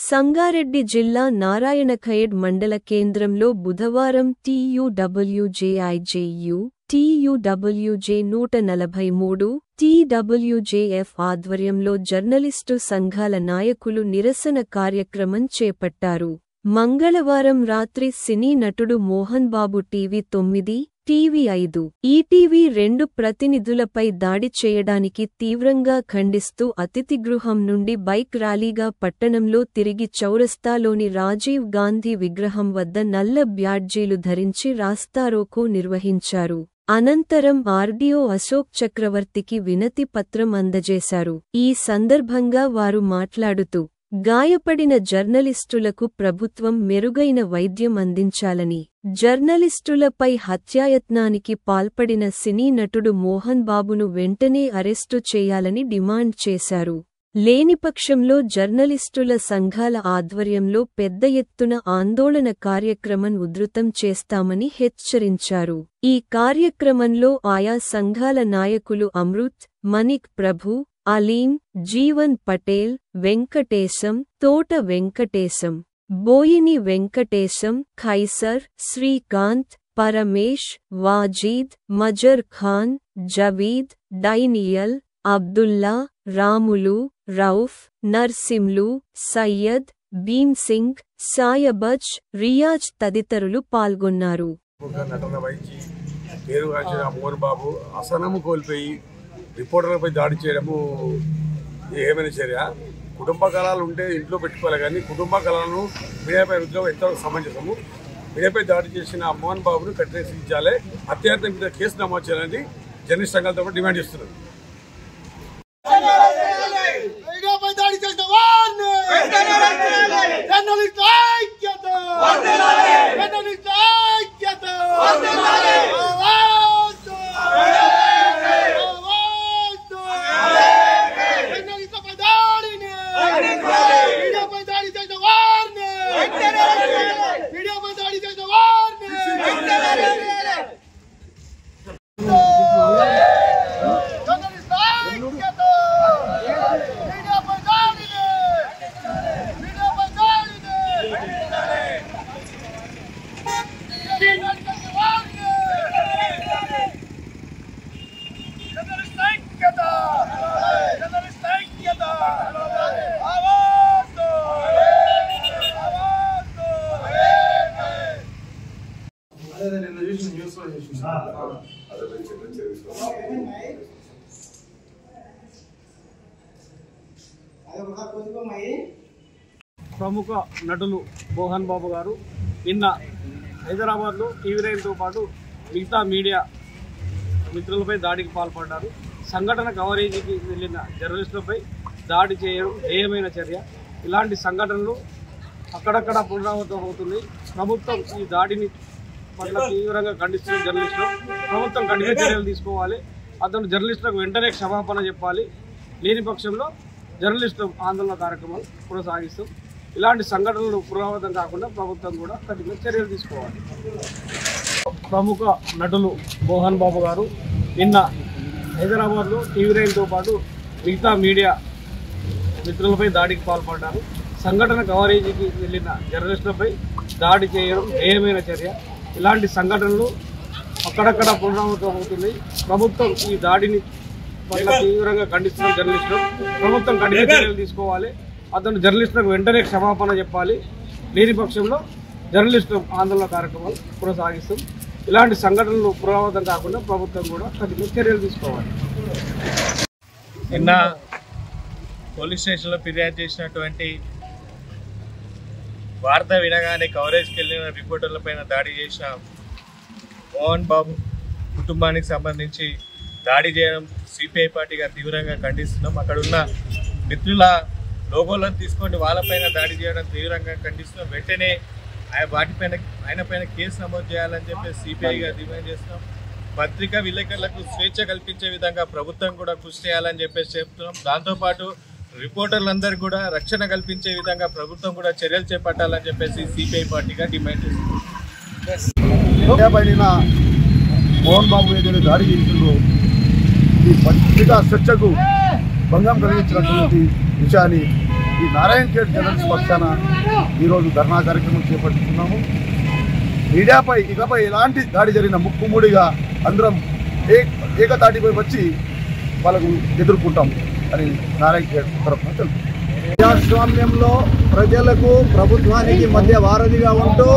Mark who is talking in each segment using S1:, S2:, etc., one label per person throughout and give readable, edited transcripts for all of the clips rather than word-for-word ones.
S1: సంగారెడ్డి జిల్లా నారాయణఖేడ్ మండల కేంద్రంలో బుధవారం TUWJIJU, TUWJ 143, TWJF ఆధ్వర్యంలో జర్నలిస్టు సంఘాల నాయకులు నిరసన కార్యక్రమం చేపట్టారు. మంగళవారం రాత్రి సినీ నటుడు మోహన్ బాబు టీవీ9, టీవీ5, ఈటీవీ2 ప్రతినిధులపై దాడి చేయడానికి తీవ్రంగా ఖండిస్తూ అతిథిగృహం నుండి బైక్ ర్యాలీగా పట్టణంలో తిరిగి చౌరస్తాలోని రాజీవ్ గాంధీ విగ్రహం వద్ద నల్ల బ్యాడ్జీలు ధరించి రాస్తారోకో నిర్వహించారు. అనంతరం ఆర్డీఓ అశోక్ చక్రవర్తికి వినతి పత్రం అందజేశారు. ఈ సందర్భంగా వారు మాట్లాడుతూ, గాయపడిన జర్నలిస్టులకు ప్రభుత్వం మెరుగైన వైద్యం అందించాలని, జర్నలిస్టులపై హత్యాయత్నానికి పాల్పడిన సినీ నటుడు మోహన్ బాబును వెంటనే అరెస్టు చేయాలని డిమాండ్ చేశారు. లేనిపక్షంలో జర్నలిస్టుల సంఘాల ఆధ్వర్యంలో పెద్ద ఎత్తున ఆందోళన కార్యక్రమం ఉధృతం చేస్తామని హెచ్చరించారు. ఈ కార్యక్రమంలో ఆయా సంఘాల నాయకులు అమృత్, మనిక్ ప్రభు, అలీం, జీవన్ పటేల్, వెంకటేశం, తోట వెంకటేశం, బోయిని వెంకటేశం, ఖైసర్, శ్రీకాంత్, పరమేష్, వాజీద్, మజర్ ఖాన్, జవీద్, డైనియల్, అబ్దుల్లా, రాములు, రౌఫ్, నర్సింలు, సయ్యద్, భీమ్సింగ్, సాయబజ్, రియాజ్ తదితరులు పాల్గొన్నారు.
S2: రిపోర్టర్లపై దాడి చేయడము ఏమైనా చర్య? కుటుంబ కళలు ఉంటే ఇంట్లో పెట్టుకోవాలి, కానీ కుటుంబ కళలను మీడియాపై రుద్రం ఎంతవరకు సమంజసము? మీడియాపై దాడి చేసిన మోహన్ బాబును కఠిన శిక్షించాలి, హత్యాయత్నం మీద కేసు నమోదు చేయాలని జర్నలిస్ట్ సంఘాలతో కూడా డిమాండ్ చేస్తున్నారు.
S3: ప్రముఖ నటులు మోహన్ బాబు గారు నిన్న హైదరాబాద్లో టీవీ9తో పాటు మిగతా మీడియా మిత్రులపై దాడికి పాల్పడ్డారు. సంఘటన కవరేజీకి వెళ్లిన జర్నలిస్టులపై దాడి చేయడం ఏమైన చర్య? ఇలాంటి సంఘటనలు అక్కడక్కడ పునరావృతం అవుతుంది. ప్రభుత్వం ఈ దాడిని పట్ల తీవ్రంగా ఖండిస్తున్న జర్నలిస్టులు ప్రభుత్వం కఠిన చర్యలు తీసుకోవాలి. అతను జర్నలిస్టులకు వెంటనే క్షమాపణ చెప్పాలి. లేని పక్షంలో జర్నలిస్టుల ఆందోళన కార్యక్రమాలు కొనసాగిస్తాం. ఇలాంటి సంఘటనలు పునరావృతం కాకుండా ప్రభుత్వం కూడా కఠిన చర్యలు తీసుకోవాలి. ప్రముఖ నటులు మోహన్ బాబు గారు నిన్న హైదరాబాద్లో టీవీ9తో పాటు మిగతా మీడియా మిత్రులపై దాడికి పాల్పడ్డారు. సంఘటన కవరేజీకి వెళ్లిన జర్నలిస్టులపై దాడి చేయడం ఏమైన చర్య? ఇలాంటి సంఘటనలు అక్కడక్కడ పునరావృతం అవుతుంది. ప్రభుత్వం ఈ దాడిని పట్ల తీవ్రంగా ఖండిస్తున్న జర్నలిస్టులు ప్రభుత్వం కఠిన చర్యలు తీసుకోవాలి. అతను జర్నలిస్టులకు వెంటనే క్షమాపణ చెప్పాలి. లేని పక్షంలో జర్నలిస్టుల ఆందోళన కార్యక్రమాలు కొనసాగిస్తాం. ఇలాంటి సంఘటనలు పునరావృతం కాకుండా ప్రభుత్వం కూడా కఠిన చర్యలు తీసుకోవాలి.
S4: నిన్న పోలీస్ స్టేషన్లో ఫిర్యాదు చేసినటువంటి వార్త వినగానే కవరేజ్కి వెళ్ళిన రిపోర్టర్లపైన దాడి చేసిన మోహన్ బాబు కుటుంబానికి సంబంధించి దాడి చేయడం సిపిఐ పార్టీగా తీవ్రంగా ఖండిస్తున్నాం. అక్కడ ఉన్న మిత్రుల లోగోలను తీసుకొని వాళ్ళపైన దాడి చేయడం తీవ్రంగా ఖండిస్తున్నాం. వెంటనే ఆయన పైన కేసు నమోదు చేయాలని చెప్పి సిపిఐగా డిమాండ్ చేస్తున్నాం. పత్రికా విలేకరులకు స్వేచ్ఛ కల్పించే విధంగా ప్రభుత్వం కూడా కృషి చేయాలని చెప్పేసి చెప్తున్నాం. దాంతోపాటు రిపోర్టర్లందరూ కూడా రక్షణ కల్పించే విధంగా ప్రభుత్వం కూడా చర్యలు చేపట్టాలని చెప్పేసి సిపిఐ పార్టీగా డిమాండ్ చేస్తున్నాం.
S2: మోహన్ బాబు ఏదైనా దాడి చేసిందో ఈ పత్రికా స్వేచ్ఛకు భంగం కలిగించినటువంటి విషయాన్ని
S5: ఈ నారాయణఖేడ్ జర్నలిస్ట్ పక్షాన ఈరోజు ధర్నా కార్యక్రమం చేపట్టుకున్నాము. మీడియాపై ఇకపై ఎలాంటి దాడి జరిగిన ముక్కుముడిగా అందరం ఏకతాటిపై వచ్చి వాళ్ళకు ఎదుర్కొంటాం అని నారాయణఖేడ్ తరఫున తెలుపు. ప్రజాస్వామ్యంలో ప్రజలకు ప్రభుత్వానికి మధ్య వారధిగా ఉంటూ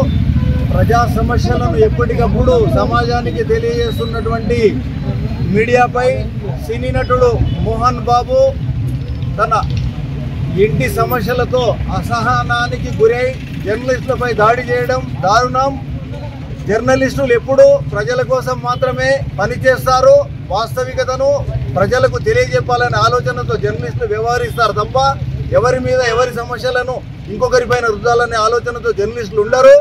S5: ప్రజా సమస్యలను ఎప్పటికప్పుడు సమాజానికి తెలియజేస్తున్నటువంటి మీడియాపై సినీ నటుడు మోహన్ బాబు తన ఇంటి సమస్యలతో అసహనానికి గురై జర్నలిస్టులపై దాడి చేయడం దారుణం. జర్నలిస్టులు ఎప్పుడూ ప్రజల కోసం మాత్రమే పనిచేస్తారు. వాస్తవికతను ప్రజలకు తెలియజెప్పాలనే ఆలోచనతో జర్నలిస్టులు వ్యవహరిస్తారు తప్ప ఎవరి మీద ఎవరి సమస్యలను ఇంకొకరిపైన రుద్దాలనే ఆలోచనతో జర్నలిస్టులు ఉండరు.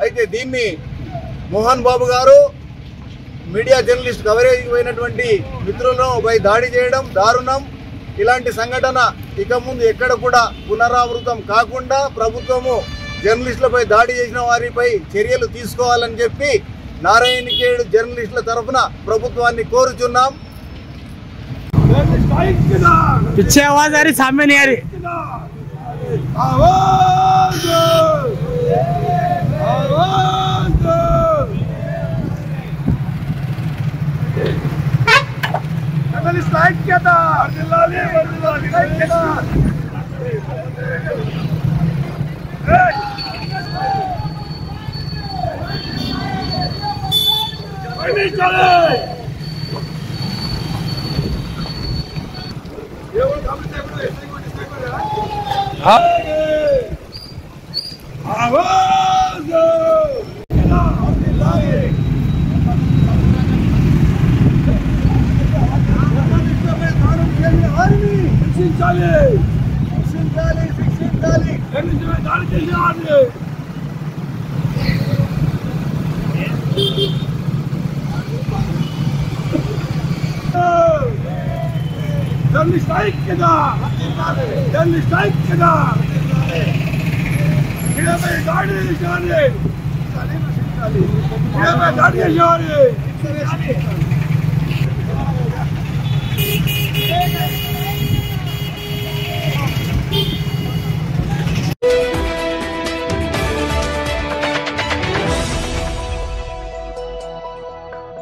S5: అయితే దీన్ని మోహన్ బాబు గారు మీడియా జర్నలిస్ట్ కవరేజ్ పోయినటువంటి మిత్రులపై దాడి చేయడం దారుణం. ఇలాంటి సంఘటన ఇక ముందు ఎక్కడ కూడా పునరావృతం కాకుండా ప్రభుత్వము జర్నలిస్టులపై దాడి చేసిన వారిపై చర్యలు తీసుకోవాలని చెప్పి నారాయణఖేడ్ జర్నలిస్టుల తరఫున ప్రభుత్వాన్ని కోరుచున్నాం.
S3: पीछे आवाज आ रही, सामने नहीं आ रही.
S6: Jurnalist